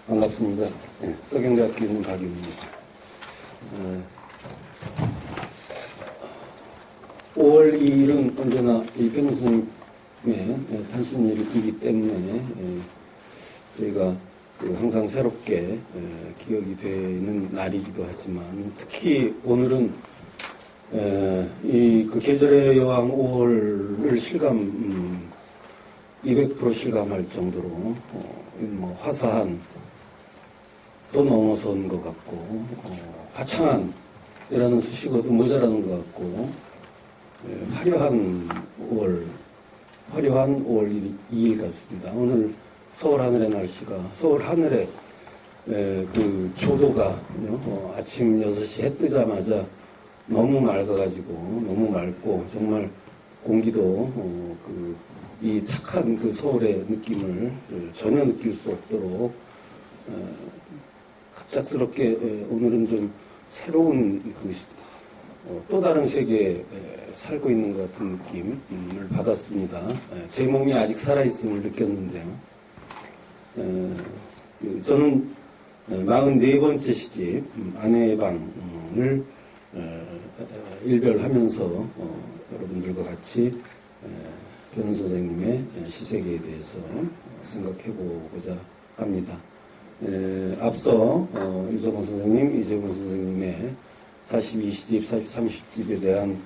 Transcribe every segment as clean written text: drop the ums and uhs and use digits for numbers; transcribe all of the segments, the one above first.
반갑습니다. 서경대학교 있는 박입니다. 5월 2일은 언제나 이 변호사님의 탄신일이기 때문에 저희가 항상 새롭게 기억이 되는 날이기도 하지만, 특히 오늘은 그 계절의 여왕 5월을 200% 실감할 정도로 화사한, 또 넘어선 것 같고, 화창한 이라는 수식어도 모자라는 것 같고, 화려한 5월 2일 같습니다. 오늘 서울 하늘의 날씨가, 서울 하늘의 그 조도가 아침 6시 해 뜨자마자 너무 맑아가지고, 너무 맑고, 정말 공기도 이 탁한 그 서울의 느낌을 전혀 느낄 수 없도록 갑작스럽게 오늘은 좀 새로운 또 다른 세계에 살고 있는 것 같은 느낌을 받았습니다. 제 몸이 아직 살아있음을 느꼈는데요. 저는 44번째 시집 아내의 방을 일별하면서 여러분들과 같이 변호사 선생님의 시세계에 대해서 생각해보고자 합니다. 앞서 유성원 선생님, 이재훈 선생님의 42시집, 43시집에 대한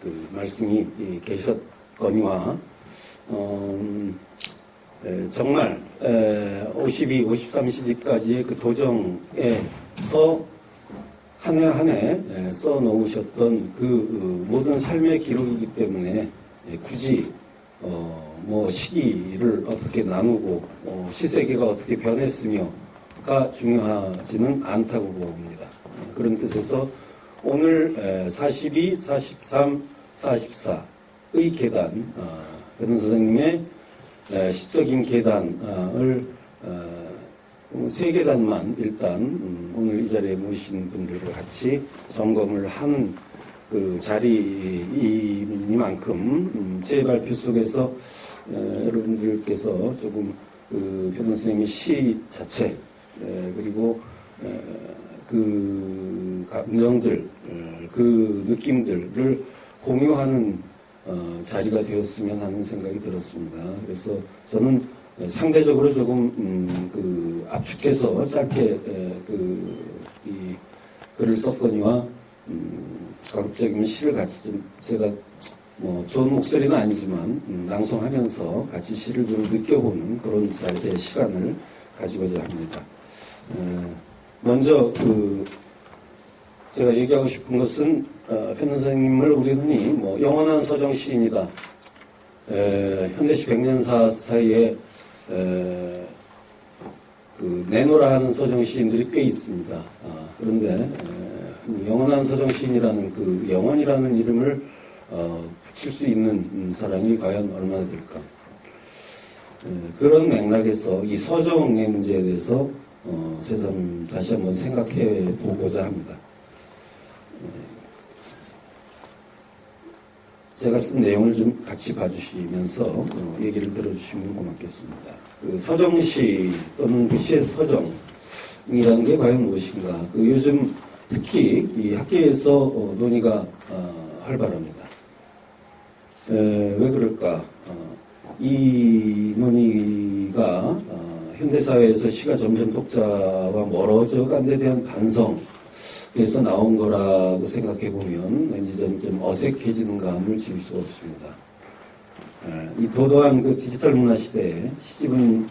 그 말씀이 계셨거니와 정말 52, 53시집까지의 그 도정에서 한 해 한 해 써놓으셨던 그 모든 삶의 기록이기 때문에 굳이 시기를 어떻게 나누고 시세계가 어떻게 변했으며가 중요하지는 않다고 봅니다. 그런 뜻에서 오늘 42, 43, 44의 계단, 변호사 선생님의 시적인 계단을 세 계단만 일단 오늘 이 자리에 모신 분들과 같이 점검을 하는 그 자리이니만큼 제 발표 속에서 여러분들께서 조금 그 변호사 선생님의 시 자체 그리고 그 감정들, 그 느낌들을 공유하는 자리가 되었으면 하는 생각이 들었습니다. 그래서 저는 상대적으로 조금 그 압축해서 짧게 이 글을 썼거니와 가급적이면 시를 같이 좀 제가 좋은 목소리는 아니지만 낭송하면서 같이 시를 좀 느껴보는 그런 자리의 시간을 가지고자 합니다. 먼저 제가 얘기하고 싶은 것은 변호사 선생님을 우리 흔히 영원한 서정 시인이다. 현대시 100년사 사이에 내노라 하는 서정 시인들이 꽤 있습니다. 그런데 영원한 서정 시인이라는 그 영원이라는 이름을 붙일 수 있는 사람이 과연 얼마나 될까? 그런 맥락에서 이 서정의 문제에 대해서 새삼 다시 한번 생각해 보고자 합니다. 제가 쓴 내용을 좀 같이 봐주시면서 얘기를 들어주시면 고맙겠습니다. 그 서정시 또는 그 시의 서정이라는 게 과연 무엇인가? 요즘 특히 이 학계에서 논의가 활발합니다. 왜 그럴까? 이 논의가 현대사회에서 시가 점점 독자와 멀어져 간 데 대한 반성에서 나온 거라고 생각해보면 왠지 좀 어색해지는 감을 지울 수가 없습니다. 이 도도한 그 디지털 문화 시대에 시집은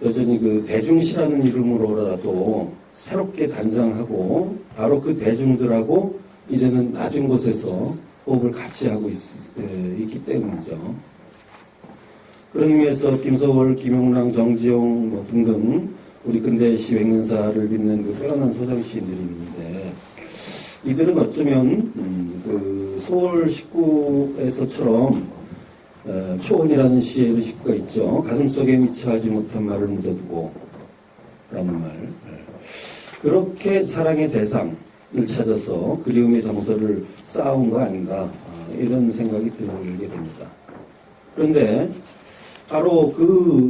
여전히 그 대중시라는 이름으로라도 새롭게 단장하고 바로 그 대중들하고 이제는 낮은 곳에서 호흡을 같이 하고 있기 때문이죠. 그런 의미에서 김서월, 김용랑, 정지용 등등 우리 근대시 100년사를 빛낸 그 빼어난 서정시인들이 있는데, 이들은 어쩌면 그 소월 식구에서처럼 초혼이라는 시에 이런 식구가 있죠. 가슴속에 미처 하지 못한 말을 묻어두고 라는 말. 그렇게 사랑의 대상을 찾아서 그리움의 정서를 쌓아온 거 아닌가, 이런 생각이 들게 됩니다. 그런데 바로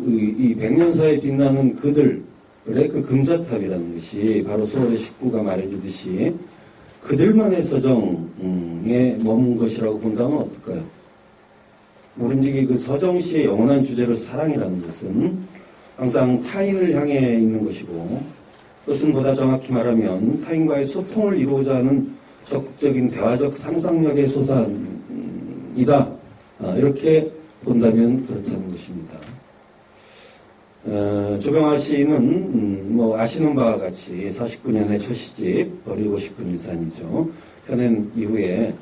이 백년사에 빛나는 그들의 그 금자탑이라는 것이 바로 소월의 식구가 말해주듯이 그들만의 서정에 머문 것이라고 본다면 어떨까요? 모름지기 그 서정시의 영원한 주제로 사랑이라는 것은 항상 타인을 향해 있는 것이고, 그것은 보다 정확히 말하면 타인과의 소통을 이루고자 하는 적극적인 대화적 상상력의 소산이다. 이렇게 본다면 그렇다는 것입니다. 조병아 시인은 뭐 아시는 바와 같이 49년의 첫 시집 버리고 싶은 일산이죠. 펴낸 이후에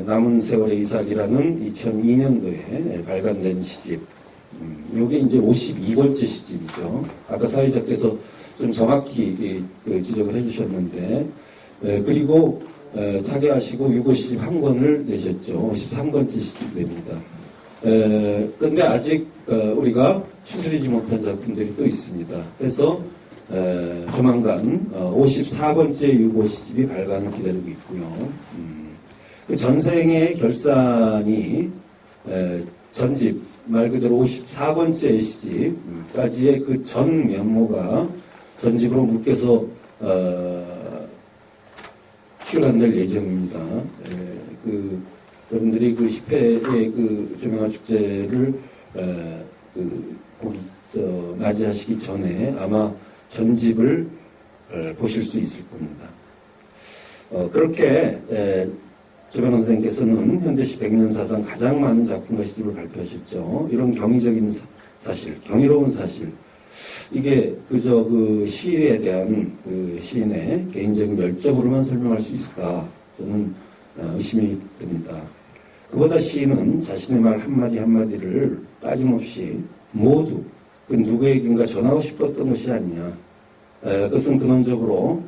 남은 세월의 이삭이라는 2002년도에 발간된 시집. 이게 이제 52번째 시집이죠. 아까 사회자께서 좀 정확히 지적을 해주셨는데, 그리고 타계하시고 유고 시집 한 권을 내셨죠. 53권째 시집 됩니다. 그런데 아직 우리가 추스리지 못한 작품들이 또 있습니다. 그래서 조만간 54번째 유고 시집이 발간을 기다리고 있고요. 그 전생의 결산이 전집 말 그대로 54번째 시집까지의 그 전 면모가 전집으로 묶여서 출간될 예정입니다. 여러분들이 그 10회의 그 조명화 축제를 맞이하시기 전에 아마 전집을 보실 수 있을 겁니다. 그렇게 조병환 선생님께서는 현대시 백년사상 가장 많은 작품과 시집을 발표하셨죠. 이런 경이적인 사실, 경이로운 사실, 이게 그저 그 시에 대한 그 시인의 개인적인 열정으로만 설명할 수 있을까? 저는 의심이 듭니다. 그보다 시인은 자신의 말 한마디 한마디를 빠짐없이 모두 그 누구에겐가 전하고 싶었던 것이 아니냐. 그것은 근원적으로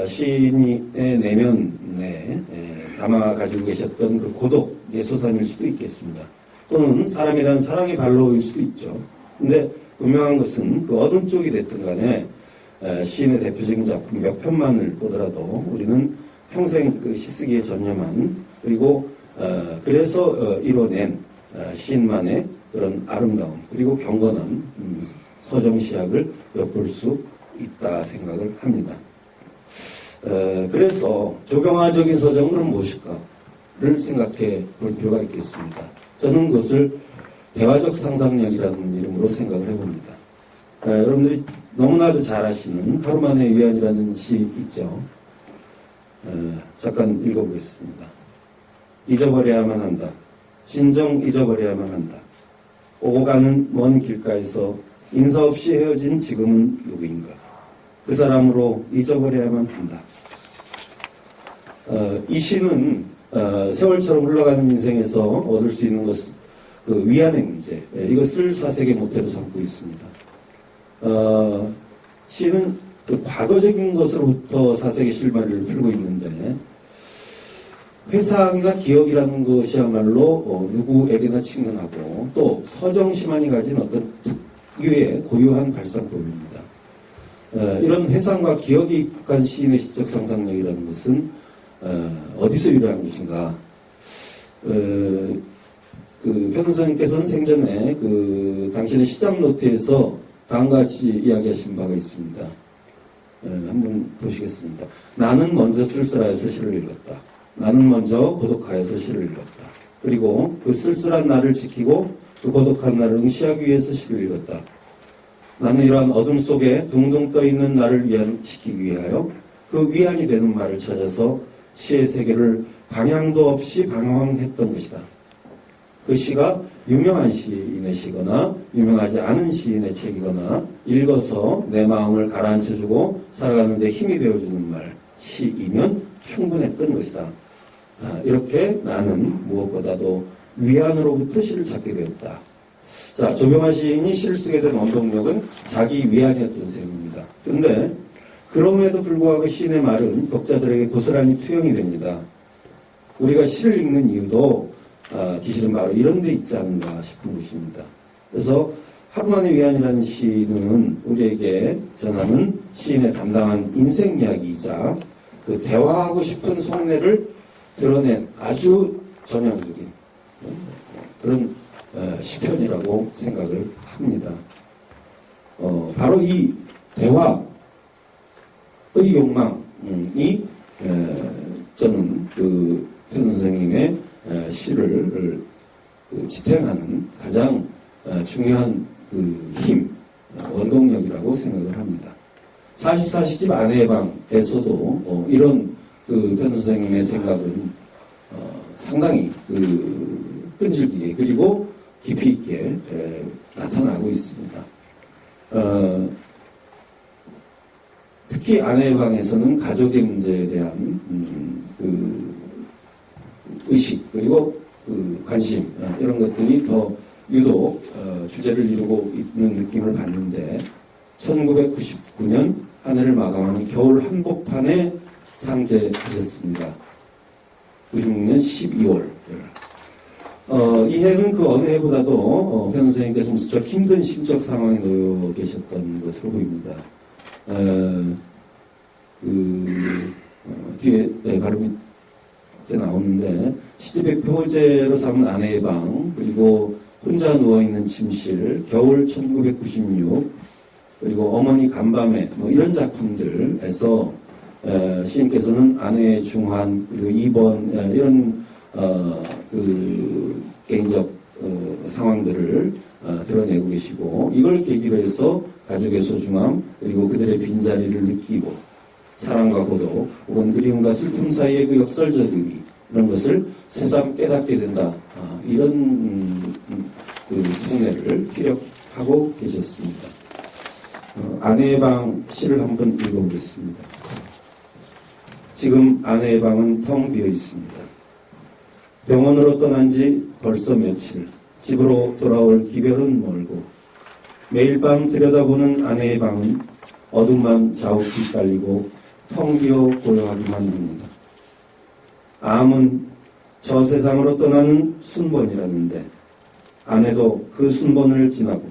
시인의 내면에 담아 가지고 계셨던 그 고독의 소산일 수도 있겠습니다. 또는 사람에 대한 사랑의 발로일 수도 있죠. 근데 분명한 것은 그 어느 쪽이 됐든 간에 시인의 대표적인 작품 몇 편만을 보더라도 우리는 평생 그 시쓰기에 전념한, 그리고 그래서 이뤄낸 시인만의 그런 아름다움, 그리고 경건한 서정시학을 엿볼 수 있다 생각을 합니다. 그래서 조병화적인 서정은 무엇일까를 생각해 볼 필요가 있겠습니다. 저는 그것을 대화적 상상력이라는 이름으로 생각을 해봅니다. 여러분들이 너무나도 잘 아시는 하루만의 위안이라는 시 있죠. 잠깐 읽어보겠습니다. 잊어버려야만 한다. 진정 잊어버려야만 한다. 오고 가는 먼 길가에서 인사 없이 헤어진 지금은 누구인가. 그 사람으로 잊어버려야만 한다. 이 시는 세월처럼 흘러가는 인생에서 얻을 수 있는 것은 그 위안의 문제, 이것을 사색의 모태로 삼고 있습니다. 시는 그 과거적인 것으로부터 사색의 실마리를 풀고 있는데, 회상이나 기억이라는 것이야말로 누구에게나 친근하고 또 서정시만이 가진 어떤 특유의 고유한 발상법입니다. 이런 회상과 기억이 입국한 시인의 시적 상상력이라는 것은 어디서 유래한 것인가? 그 변호사님께서는 생전에 그 당신의 시작 노트에서 다음과 같이 이야기하신 바가 있습니다. 한번 보시겠습니다. 나는 먼저 쓸쓸하여서 시를 읽었다. 나는 먼저 고독하여서 시를 읽었다. 그리고 그 쓸쓸한 나를 지키고 그 고독한 나를 응시하기 위해서 시를 읽었다. 나는 이러한 어둠 속에 둥둥 떠있는 나를 위안시키기 위하여 그 위안이 되는 말을 찾아서 시의 세계를 방향도 없이 방황했던 것이다. 그 시가 유명한 시인의 시거나 유명하지 않은 시인의 책이거나 읽어서 내 마음을 가라앉혀주고 살아가는 데 힘이 되어주는 말, 시이면 충분했던 것이다. 이렇게 나는 무엇보다도 위안으로부터 시를 찾게 되었다. 자, 조병화 시인이 시를 쓰게 된 원동력은 자기 위안이었던 셈입니다. 그런데 그럼에도 불구하고 시인의 말은 독자들에게 고스란히 투영이 됩니다. 우리가 시를 읽는 이유도 기실은 바로 이런 데 있지 않는가 싶은 것입니다. 그래서 하루만의 위안이라는 시는 우리에게 전하는 시인의 담당한 인생 이야기이자 그 대화하고 싶은 속내를 드러낸 아주 전형적인 그런 시편이라고 생각을 합니다. 바로 이 대화의 욕망이 저는 그 편 선생님의 시를 지탱하는 가장 중요한 그 힘, 원동력이라고 생각을 합니다. 44시집 아내의 방에서도 이런 그 편 선생님의 생각은 상당히 그 끈질기게 그리고 깊이 있게 나타나고 있습니다. 특히 아내의 방에서는 가족의 문제에 대한 그 의식 그리고 그 관심 이런 것들이 더 유독 주제를 이루고 있는 느낌을 받는데 1999년 한 해를 마감하는 겨울 한복판에 상제하셨습니다. 96년 12월. 이 해는 그 어느 해보다도 편 선생님께서 무척 힘든 심적 상황에 놓여 계셨던 것으로 보입니다. 뒤에 바로 밑에 나오는데 시집의 표제로 삼은 아내의 방 그리고 혼자 누워있는 침실 겨울 1996 그리고 어머니 간밤에 뭐 이런 작품들에서 시인께서는 아내의 중환 그리고 입원 이런 그 개인적 상황들을 드러내고 계시고 이걸 계기로 해서 가족의 소중함 그리고 그들의 빈자리를 느끼고 사랑과 고독 혹은 그리움과 슬픔 사이의 그 역설적 의미 이런 것을 새삼 깨닫게 된다 이런 그 속내를 피력하고 계셨습니다. 아내의 방 시를 한번 읽어보겠습니다. 지금 아내의 방은 텅 비어 있습니다. 병원으로 떠난 지 벌써 며칠 집으로 돌아올 기별은 멀고 매일 밤 들여다보는 아내의 방은 어둠만 자욱히 깔리고 텅 비어 고요하기만 합니다. 암은 저 세상으로 떠나는 순번이라는데 아내도 그 순번을 지나고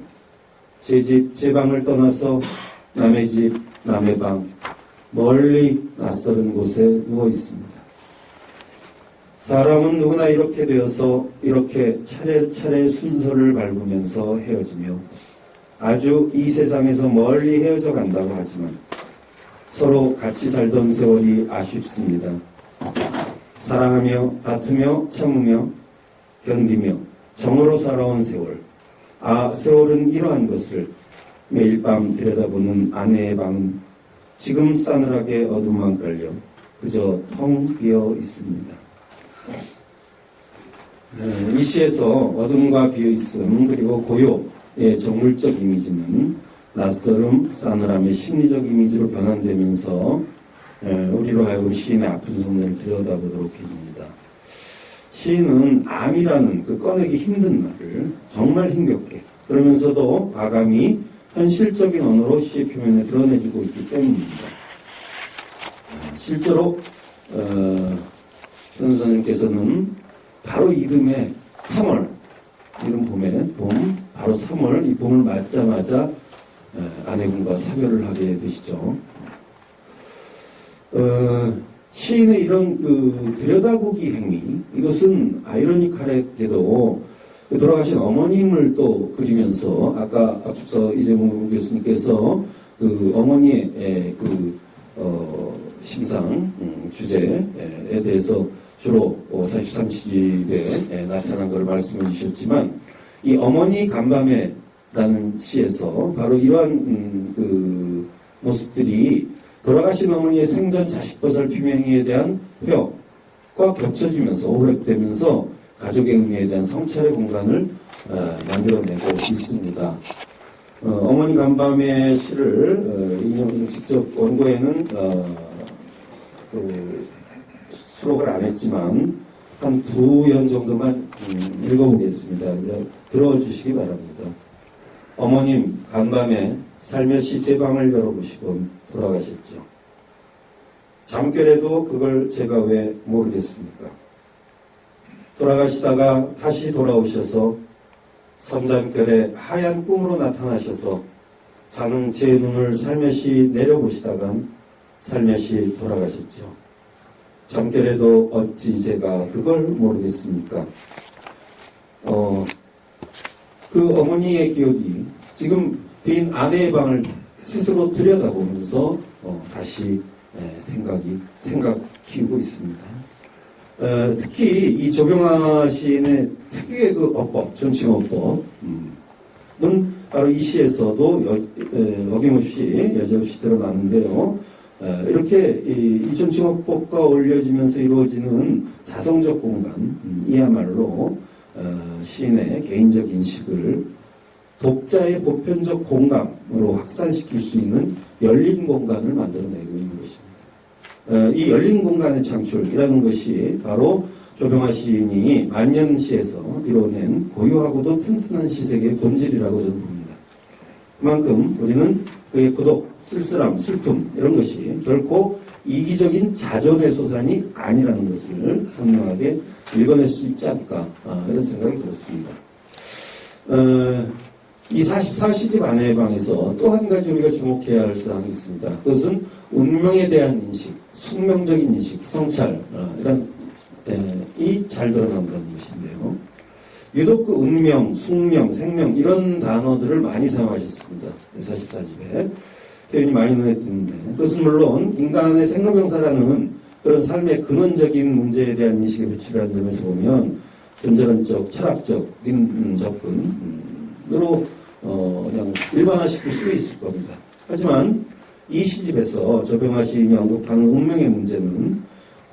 제 집, 제 방을 떠나서 남의 집, 남의 방 멀리 낯설은 곳에 누워 있습니다. 사람은 누구나 이렇게 되어서 이렇게 차례차례 순서를 밟으면서 헤어지며 아주 이 세상에서 멀리 헤어져 간다고 하지만 서로 같이 살던 세월이 아쉽습니다. 사랑하며 다투며 참으며 견디며 정으로 살아온 세월. 세월은 이러한 것을 매일 밤 들여다보는 아내의 방은 지금 싸늘하게 어둠만 깔려 그저 텅 비어 있습니다. 이 시에서 어둠과 비어있음 그리고 고요의 정물적 이미지는 낯설음, 싸늘함의 심리적 이미지로 변환되면서 우리로 하여금 시인의 아픈 속내를 들여다보도록 해줍니다. 시인은 암이라는 그 꺼내기 힘든 말을 정말 힘겹게 그러면서도 과감히 현실적인 언어로 시의 표면에 드러내주고 있기 때문입니다. 실제로 편 선생님께서는 바로 이듬해 3월 이른 봄에 바로 3월 이 봄을 맞자마자 아내분과 사별을 하게 되시죠. 시인의 이런 그 들여다보기 행위 이것은 아이러니컬하게도 돌아가신 어머님을 또 그리면서 아까 앞서 이재문 교수님께서 그 어머니의 그 심상 주제에 대해서 주로 43시집에 나타난 것을 말씀해 주셨지만 이 어머니 간밤에라는 시에서 바로 이러한 그 모습들이 돌아가신 어머니의 생전 자식 보살핌 행위에 대한 회역과 겹쳐지면서 오버랩되면서 가족의 의미에 대한 성찰의 공간을 만들어내고 있습니다. 어머니 간밤의 시를 인용 직접 원고에는 수록을 안 했지만 한 2연 정도만 읽어보겠습니다. 들어와 주시기 바랍니다. 어머님 간밤에 살며시 제 방을 열어보시곤 돌아가셨죠. 잠결에도 그걸 제가 왜 모르겠습니까? 돌아가시다가 다시 돌아오셔서 선잠결에 하얀 꿈으로 나타나셔서 자는 제 눈을 살며시 내려보시다간 살며시 돌아가셨죠. 잠결에도 어찌 제가 그걸 모르겠습니까? 그 어머니의 기억이 지금 빈 아내의 방을 스스로 들여다보면서 다시 생각 키우고 있습니다. 특히 이 조병아 시인의 특유의 그 어법, 전칭어법은 바로 이 시에서도 어김없이 여지없이 드러나는데요. 이렇게 이 전칭어법과 어울려지면서 이루어지는 자성적 공간, 이야말로 시인의 개인적 인식을 독자의 보편적 공감으로 확산시킬 수 있는 열린 공간을 만들어내고 있는 것입니다. 이 열린 공간의 창출이라는 것이 바로 조병아 시인이 만년시에서 이뤄낸 고유하고도 튼튼한 시색의 본질이라고 저는 봅니다. 그만큼 우리는 그의 고독, 쓸쓸함, 슬픔 이런 것이 결코 이기적인 자존의 소산이 아니라는 것을 선명하게 읽어낼 수 있지 않을까 이런 생각이 들었습니다. 이 44시집 아내의 방에서 또 한 가지 우리가 주목해야 할 사항이 있습니다. 그것은 운명에 대한 인식, 숙명적인 인식, 성찰 이런 이 잘 드러난다는 것인데요. 유독 그 운명, 숙명, 생명 이런 단어들을 많이 사용하셨습니다. 44집에 표현이 많이 눈에 띄는데 그것은 물론 인간의 생로병사라는 그런 삶의 근원적인 문제에 대한 인식에 배출한 점에서 보면 전자론적, 철학적인 접근으로 그냥 일반화시킬 수 있을 겁니다. 하지만 이 시집에서 조병아 시인이 언급하는 운명의 문제는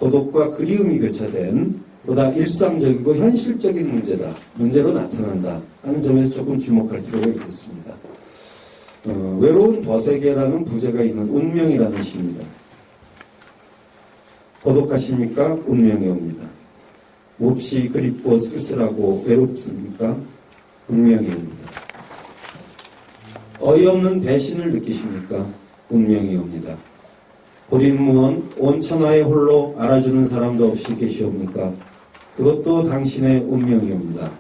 고독과 그리움이 교차된 보다 일상적이고 현실적인 문제로 나타난다 하는 점에서 조금 주목할 필요가 있겠습니다. 외로운 벗에게라는 부제가 있는 운명이라는 시입니다. 고독하십니까? 운명이 옵니다. 몹시 그립고 쓸쓸하고 외롭습니까? 운명이 옵니다. 어이없는 배신을 느끼십니까? 운명이 옵니다. 고린무원 온 천하에 홀로 알아주는 사람도 없이 계시옵니까? 그것도 당신의 운명이 옵니다.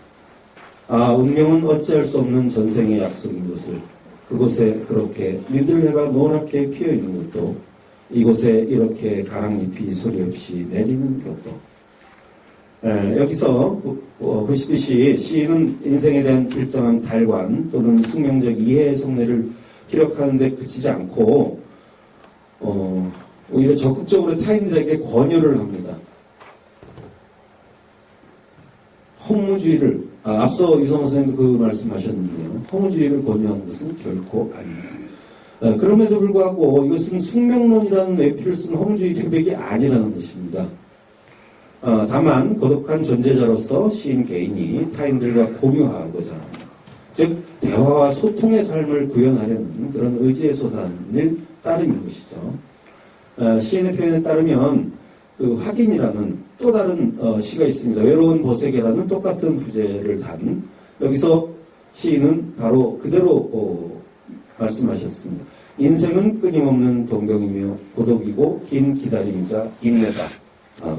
아, 운명은 어찌할 수 없는 전생의 약속인 것을 그곳에 그렇게 민들레가 노랗게 피어있는 것도 이곳에 이렇게 가랑잎이 소리 없이 내리는 것도 여기서 보시듯이 시인은 인생에 대한 일정한 달관 또는 숙명적 이해의 속내를 기록하는 데 그치지 않고 오히려 적극적으로 타인들에게 권유를 합니다. 허무주의를 앞서 유성호 선생님도 그 말씀하셨는데요. 허무주의를 권유하는 것은 결코 아닙니다. 그럼에도 불구하고 이것은 숙명론이라는 외피를 쓴 허무주의 표백이 아니라는 것입니다. 다만 고독한 존재자로서 시인 개인이 타인들과 공유하고자 합니다. 즉 대화와 소통의 삶을 구현하려는 그런 의지의 소산을 따르는 것이죠. 시인의 표현에 따르면 그 확인이라는 또 다른 시가 있습니다. 외로운 보세계라는 똑같은 부제를 단 여기서 시인은 바로 그대로 말씀하셨습니다. 인생은 끊임없는 동경이며 고독이고 긴 기다림이자 인내다.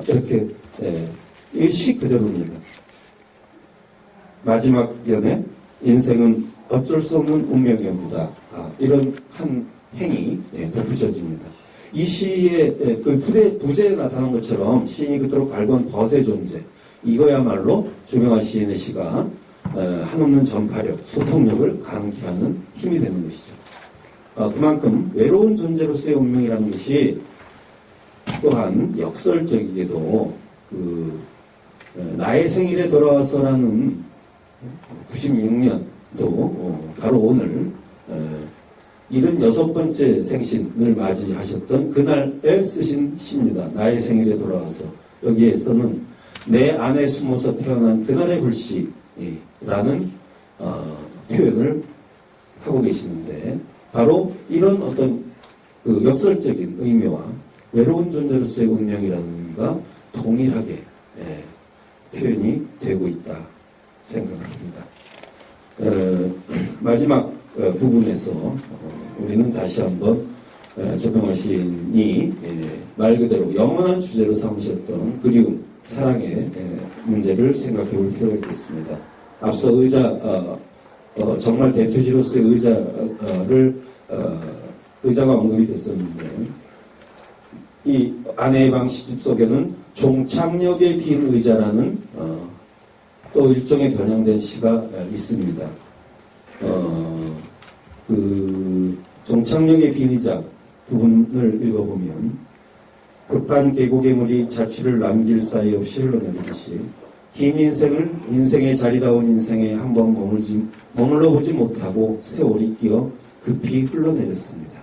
이렇게 이 시 그대로입니다. 마지막 연에 인생은 어쩔 수 없는 운명이 옵니다. 이런 한 행이 덧붙여집니다. 이 시의 그 부제에 나타난 것처럼 시인이 그토록 갈구한 벗의 존재 이거야말로 조병아 시인의 시가 한없는 전파력, 소통력을 가능케 하는 힘이 되는 것이죠. 그만큼 외로운 존재로서의 운명이라는 것이 또한 역설적이게도 나의 생일에 돌아와서라는 96년도 바로 오늘 76번째 생신을 맞이하셨던 그날에 쓰신 시입니다. 나의 생일에 돌아와서 여기에서는 내 안에 숨어서 태어난 그날의 불씨라는 표현을 하고 계시는데 바로 이런 어떤 그 역설적인 의미와 외로운 존재로서의 운명이라는 의미가 동일하게 표현이 되고 있다 생각합니다. 마지막 부분에서 우리는 다시 한번 조병아 시인이 말 그대로 영원한 주제로 삼으셨던 그리움, 사랑의 문제를 생각해 볼 필요가 있겠습니다. 앞서 정말 대표지로서의 의자가 언급이 됐었는데 이 아내의 방 시집 속에는 종착역에 빈 의자라는 또 일종의 변형된 시가 있습니다. 그 종착역의 비리자 부분을 읽어보면 급한 계곡의 자취를 남길 사이 없이 흘러내리듯이 긴 인생의 자리다운 인생에 한번 머물러보지 못하고 세월이 끼어 급히 흘러내렸습니다.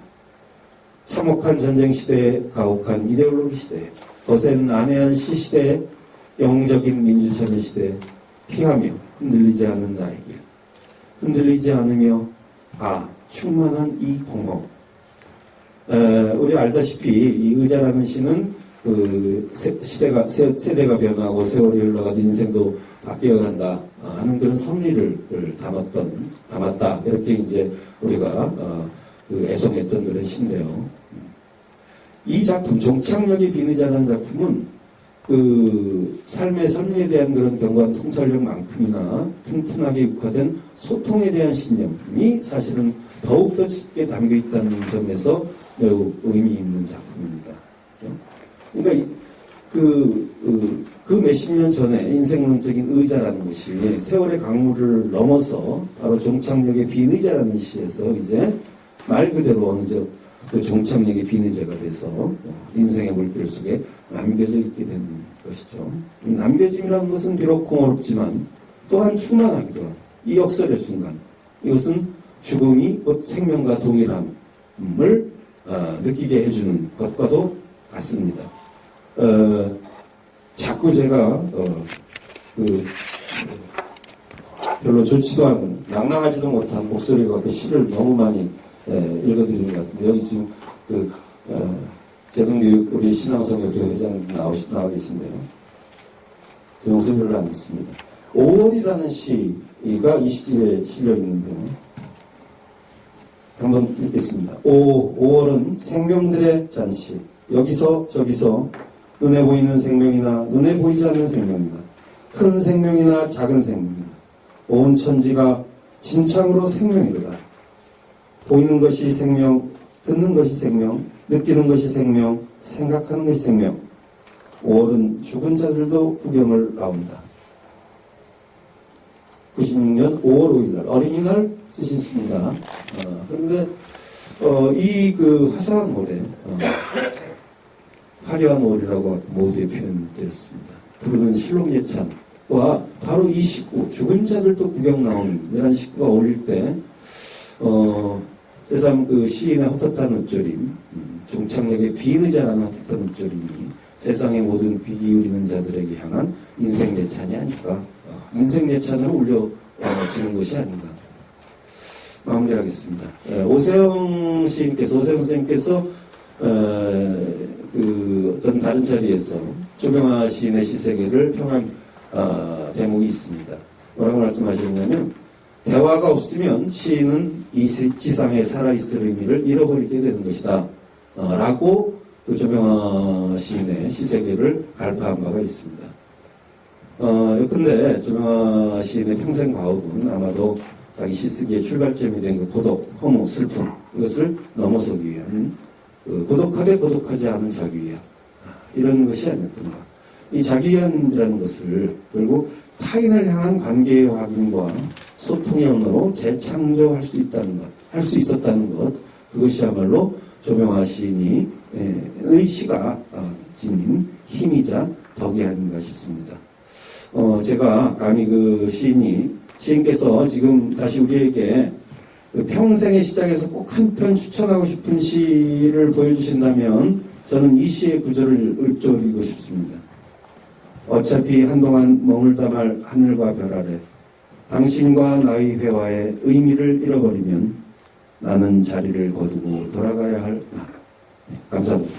참혹한 전쟁 시대에 가혹한 이데올로기 시대에 거센 난해한 시시대에 영웅적인 민주체제 시대에 피하며 흔들리지 않은 나의 길 흔들리지 않으며 충만한 이 공허. 우리 알다시피 이 의자라는 시는 그 세대가 변하고 세월이 흘러가도 인생도 바뀌어간다 하는 그런 섭리를 담았다 이렇게 이제 우리가 그 애송했던 그런 시인데요. 이 작품 종착역의 비의자라는 작품은 그 삶의 섭리에 대한 그런 경관 통찰력만큼이나 튼튼하게 육화된 소통에 대한 신념이 사실은 더욱더 짙게 담겨 있다는 점에서 매우 의미 있는 작품입니다. 그러니까 그 몇십 년 전에 인생론적인 의자라는 것이 세월의 강물을 넘어서 바로 종착역의 비의자라는 시에서 이제 말 그대로 어느덧 그 종착역의 비의자가 돼서 인생의 물길 속에 남겨져 있게 된 것이죠. 이 남겨짐이라는 것은 비록 공허롭지만 또한 충만하기도 한 이 역설의 순간 이것은 죽음이 곧 생명과 동일함을 느끼게 해주는 것과도 같습니다. 자꾸 제가 별로 좋지도 않은 낭낭하지도 못한 목소리가 그 시를 너무 많이 읽어드리는 것 같습니다. 여기 지금 제동교육 우리 신앙성교회 회장 나와 계신데요. 제 목소리 별로 안 듣습니다. 5월이라는 시가 이 시집에 실려 있는데요. 한번 읽겠습니다. 5월은 생명들의 잔치. 여기서 저기서 눈에 보이는 생명이나 눈에 보이지 않는 생명이나 큰 생명이나 작은 생명이나 온 천지가 진창으로 생명이로다. 보이는 것이 생명, 듣는 것이 생명, 느끼는 것이 생명, 생각하는 것이 생명. 5월은 죽은 자들도 구경을 나온다. 96년 5월 5일날 어린이날 쓰신 시입니다. 그런데 이 그 화사한 노래 화려한 월이라고 모두의 표현되었습니다. 부르는 실록예찬과 바로 이 식구, 죽은 자들도 구경 나온 이런 식구가 어울릴 때, 새삼 그 시인의 헛헛한 옷조림, 종착역의 비의자라는 헛헛한 옷조림이 세상의 모든 귀 기울이는 자들에게 향한 인생예찬이 아닐까, 인생예찬으로 울려지는 것이 아닌가. 마무리하겠습니다. 오세영 선생님께서 그 어떤 다른 자리에서 조병아 시인의 시세계를 평한 대목이 있습니다. 뭐라고 말씀하셨냐면 대화가 없으면 시인은 이 지상에 살아있을 의미를 잃어버리게 되는 것이다 라고 그 조병아 시인의 시세계를 갈파한 바가 있습니다. 근데 조병아 시인의 평생 과업은 아마도 자기 시쓰기의 출발점이 된 그 고독, 허무, 슬픔 이것을 넘어서기 위한 고독하지 않은 자기위안 이런 것이 아니었던가. 이 자기위안이라는 것을 결국 타인을 향한 관계의 확인과 소통의 언어로 재창조할 수 있다는 것, 할 수 있었다는 것, 그것이야말로 조병아 시인의 시가 지닌 힘이자 덕이 아닌가 싶습니다. 제가 감히 그 시인께서 지금 다시 우리에게 그 평생의 시작에서 꼭 한 편 추천하고 싶은 시를 보여주신다면 저는 이 시의 구절을 읊조리고 싶습니다. 어차피 한동안 머물다 말 하늘과 별 아래 당신과 나의 회화의 의미를 잃어버리면 나는 자리를 거두고 돌아가야 할 나. 네, 감사합니다.